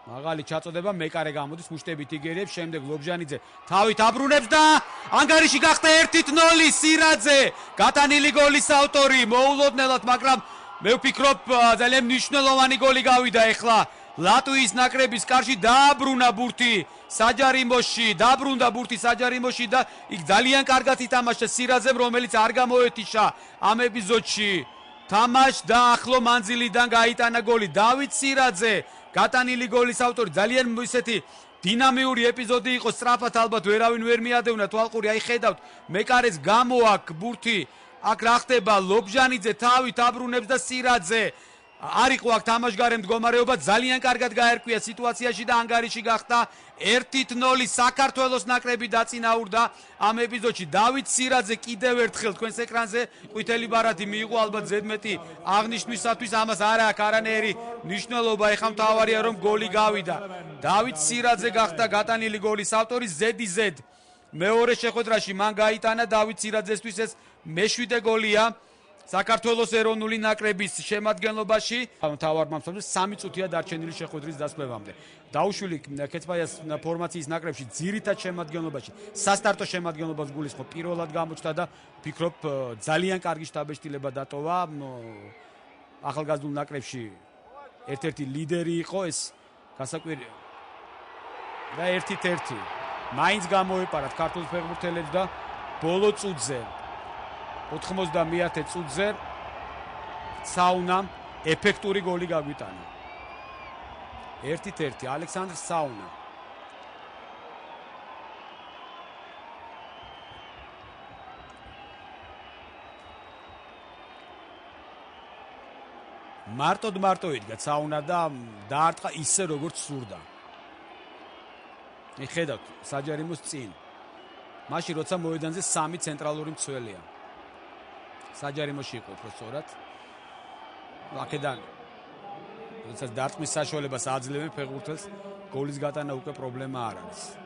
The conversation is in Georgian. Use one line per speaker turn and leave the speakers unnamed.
მაღალი ჩაწოდება, მეკარე გამოდის, მუშტებით იგერიებს, შემდეგ ლობჟანიძე თავით აბრუნებს და ანგარიში გახდა 1-0 სირაძე, გატანილი გოლის ავტორი, მოულოდნელად, მაგრამ მე ვფიქრობ ძალიან მნიშვნელოვანი გოლი გავიდა ეხლა. ლატვიის ნაკრების კარში დააბრუნა ბურთი საჯარიმოში და იქ ძალიან კარგად ითამაშა სირაძემ, რომელიც არ გამოეთიშა ამ ეპიზოდში. თამაშ და ახლო მანძილიდან გაიტანა გოლი. დავით სირაძე, გატანილი გოლის ავტორი, ძალიან ისეთი დინამიური ეპიზოდი იყო, სწრაფად ალბათ ვერავინ ვერ მიადევნა თვალყური. აი ხედავთ, მეკარეს გამოაკ ბურთი, აქ რა ხდება, ლობჟანიძე თავით აბრუნებს და სირაძე არ იყო აქ თამაშგარე მდგომარეობა, ძალიან კარგად გაერკვია სიტუაციაში და ანგარიში გახდა 1-0 საქართველოს ნაკრები დაწინაურდა ამ ეპიზოდში. დავით სირაძე კიდევ ერთხელ თქვენს ეკრანზე ყვითელი ბარათი მიიღო, ალბათ ზედმეტი აღნიშვნისათვის ამას არ აქვს არანაირი მნიშვნელობა. ეხლა მთავარია რომ გოლი გავიდა. დავით სირაძე გახდა გატანილი გოლის ავტორი. ზედიზედ მეორე შეხვედრაში მან გაიტანა დავით სირაძესთვის ეს მე-7 გოლია საქართველოს ეროვნული ნაკრების შემადგენლობაში. მთავარმა მსოფლმუნოს 3 წუთია დარჩენილი შეხვედრის დასრულებამდე. დაუშვილი ქეცბაიას ფორმაციის ნაკრებში ძირითად შემადგენლობაში, სასტარტო შემადგენლობას გულისხმობ, პირველად გამოჩნდა და ვფიქრობ ძალიან კარგი შტაბეშტილება დატოვა. ახალგაზრდულ ნაკრებში ერთ-ერთი ლიდერი იყო ეს გასაკვირი და 1-1. მაინც გამოეპარათ ქართულ ფეხბურთელებს და ბოლო წუთზე 90-ე წუთზე საუნამ ეფექტური გოლი გაგვიტანა. 1-1 ალექსანდრ საუნა. მარტო იდგა საუნა და დაარტყა ისე როგორც სურდა. ხედავთ საჯარიმოს წინ. მაშინ როცა მოედანზე 3 ცენტრალური მცველია. საჯარიმოში იყო უბრალოდ. აქედან როდესაც დარტყმის საშუალებას აძლევენ ფეხბურთელს, გოლის გატანა უკვე პრობლემა არ არის.